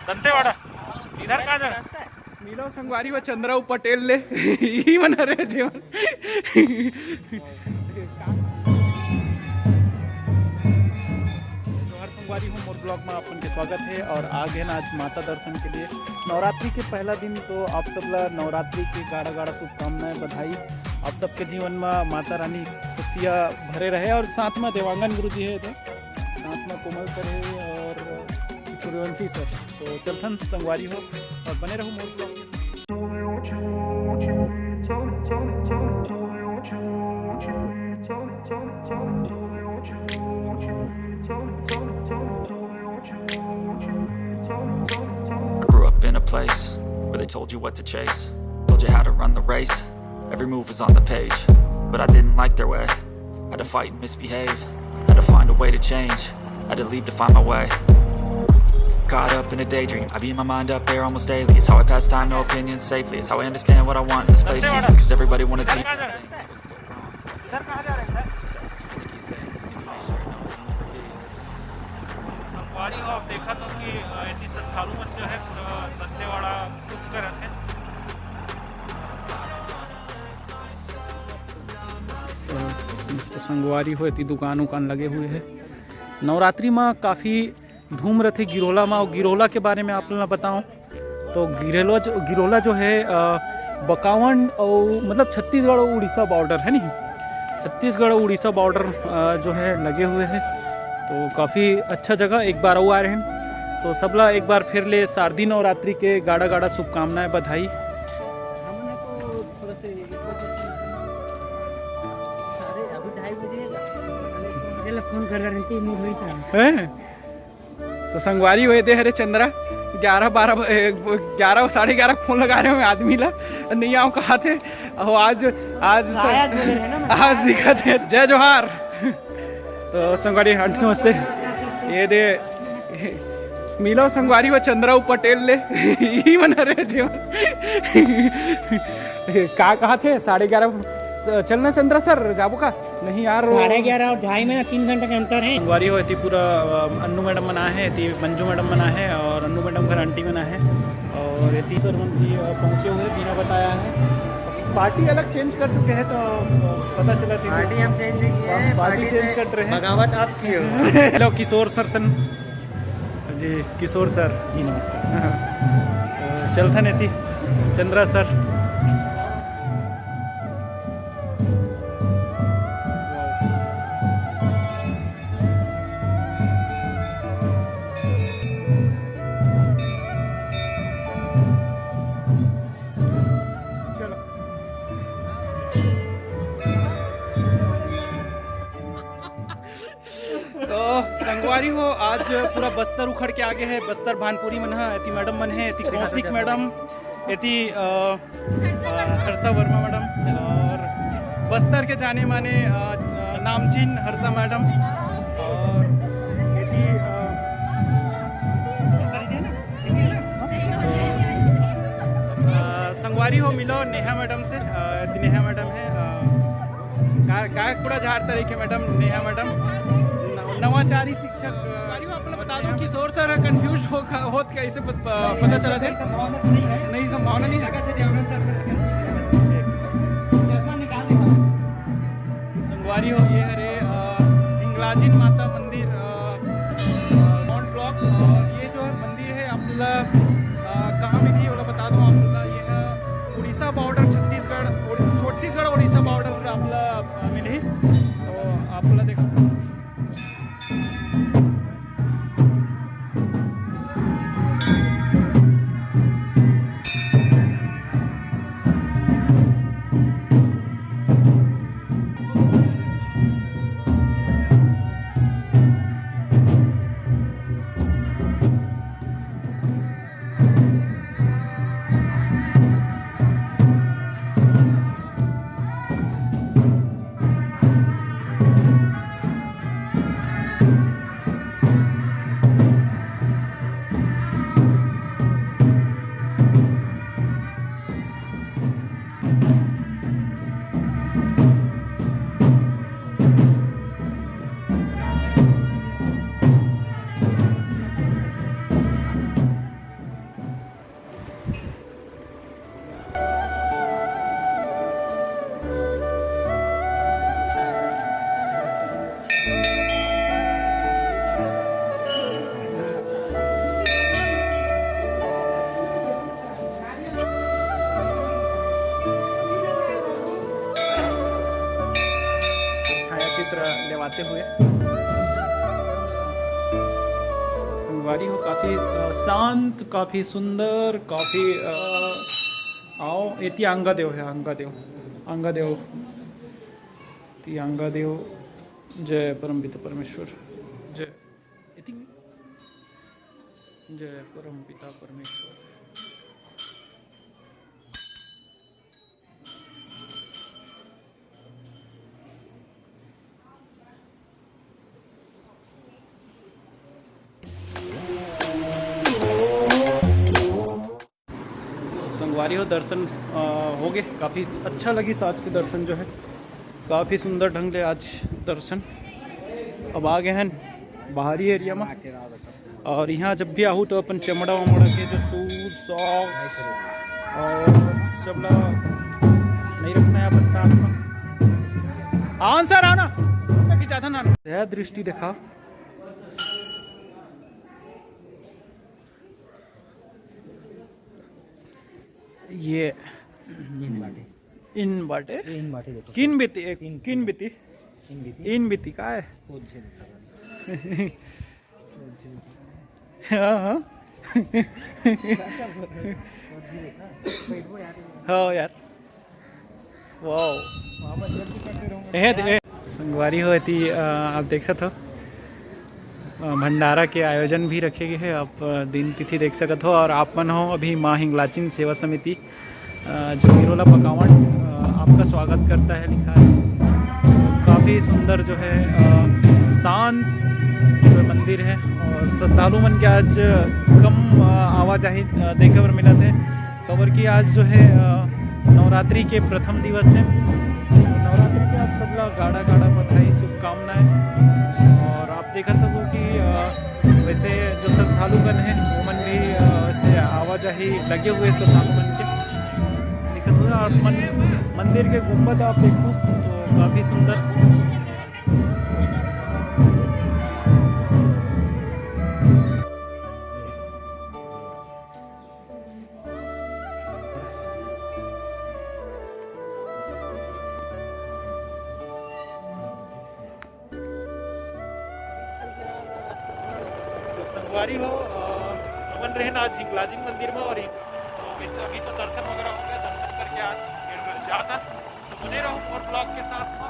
दंतेवाड़ा इधर कहाँ जा रहा है? मिलो संगवारी व चंद्राव पटेल ले ही मना रहे जीवन। हर संगवारी हूँ मोर ब्लॉग में अपन के स्वागत है और आगे ना आज माता दर्शन के लिए नवरात्रि के पहला दिन। तो आप सब ला नवरात्रि की गाढ़ा गाढ़ा शुभकामनाएं बधाई। आप सबके जीवन में माता रानी खुशियाँ भरे रहे और साथ में देवांगन गुरु जी है, तो साथ में कोमल सर है और सूर्यवंशी सर। तो चलथन संगवारी हो और बने रहो मोर ब्लॉग में। I grew up in a place where they told you what to chase, told you how to run the race, every move was on the page, but I didn't like their way, had to fight and misbehave, had to find a way to change, had to leave to find my way. Caught up in a daydream, I beat my mind up there almost daily. It's how I pass time, no opinions safely. It's how I understand what I want in this place, because everybody wanted to. संगवारी हो आप देखा तो कि ऐसी श्रद्धालु मन जो है पूरा दंतेवाड़ा कुछ कर रहे थे। तो संगवारी हो इतनी दुकान उकान लगे हुए हैं। नवरात्रि में काफ़ी धूम रहे थे गिरोला में। और गिरोला के बारे में आप लोगों ने बताऊँ तो गिरोला जो है बकावन और मतलब छत्तीसगढ़ और उड़ीसा बॉर्डर है नहीं, छत्तीसगढ़ और उड़ीसा बॉर्डर जो है लगे हुए हैं। तो काफ़ी अच्छा जगह, एक बार और आ रहे हैं। तो सबला एक बार फिर ले शारदीय नवरात्रि के गाढ़ा गाढ़ा शुभकामनाएं बधाई। फोन कर तो संगवारी हुए थे हरे चंद्रा 11 साढ़े 11 फोन लगा रहे हो आदमी ला नहीं आओ कहा थे। आज आज दिक्कत है। जय जोहार। तो संगवारी आंटी नमस्ते। ये दे मिलो संगवारी व चंद्राव पटेल ले ही मना रहे जीवन। कहा थे 11:30 चलना चंद्रा सर जाबो का नहीं यार 11:30 और 2:30 में 3 घंटे का अंतर है। संगवारी हो पूरा अन्नू मैडम मना है, मंजू मैडम मना है और अन्नू मैडम घर आंटी मना है और ये सर भी पहुँचे हुए बिना बताया है। पार्टी अलग चेंज कर चुके हैं तो पता चला थी। पार्टी हम चेंज नहीं किए, पार्टी चेंज कर रहे हैं। बगावत आप की हो। हेलो किशोर सर सन जी, किशोर सर जी नमस्कार। चलता नहीं थी चंद्रा सर। तो संगवारी हो आज पूरा बस्तर उखड़ के आगे है। बस्तर भानपुरी मन है, एती मैडम मन है, एती कौशिक मैडम, एती हर्षा वर्मा मैडम और बस्तर के जाने माने नामचीन हर्षा मैडम और एती संगवारी हो मिलो नेहा मैडम से। नेहा मैडम है का पूरा झाड़ तरीके मैडम नेहा मैडम नवाचारी शिक्षक। आपने बता दो किशोर सर कंफ्यूज होत कैसे पता चला थे? नहीं संभावना नहीं। संगवारी हो ये हरे हिंगलाजिन माता मंदिर माउंट ब्लॉक। और ये जो मंदिर है आप कहाँ में थी बता दो आप। ये है उड़ीसा बॉर्डर, छत्तीसगढ़ उड़ीसा बॉर्डर पर आप मिली। तो आप देखो चित्र लेवाते हुए। संगवारी हो काफ़ी शांत, काफ़ी सुंदर, काफ़ी आओ इति अंगादेव है, अंगादेव ती अंगादेव। जय परम पिता परमेश्वर, जय इति जय परम पिता परमेश्वर। संगवारी हो दर्शन हो गए, काफ़ी अच्छा लगी आज के दर्शन जो है, काफ़ी सुंदर ढंग से आज दर्शन। अब आ गए हैं बाहरी एरिया में, और यहाँ जब भी आहू तो अपन चमड़ा वमड़ा के जो शूज सॉक्स और चमड़ा नहीं रखना है अपन साथ में। आंसर आना खिंचा था ना, यह दृष्टि देखा। ये इन बाटे देखो, किन बीती का है। हाँ यार, वाओ संगवारी हो थी। आप देख सकते हो भंडारा के आयोजन भी रखे गए हैं, आप दिन तिथि देख सकते हो। और आप मन हो अभी माँ हिंगलाचिन सेवा समिति जो गिरोला पकावट आपका स्वागत करता है, लिखा है। काफ़ी सुंदर जो है शांत मंदिर है, और श्रद्धालु मन के आज कम आवाजाही देखे पर मिला थे। खबर की आज जो है नवरात्रि के प्रथम दिवस है, नवरात्रि के आप सब लोग गाढ़ा गाढ़ा बधाई शुभकामनाएं। और आप देखा सको कि वैसे जो श्रद्धालुगण हैं वो मन भी से आवाजाही लगे हुए श्रद्धालुगण के निकल हुए। और मंदिर के गुंबद आप देखो तो काफ़ी सुंदर। संगवारी हो अपन रहे ना आज हिंगलाजिन मंदिर में, और अभी तो दर्शन वगैरह हो गया, दर्शन करके आज जाता। तो बने रहो और ब्लॉग के साथ।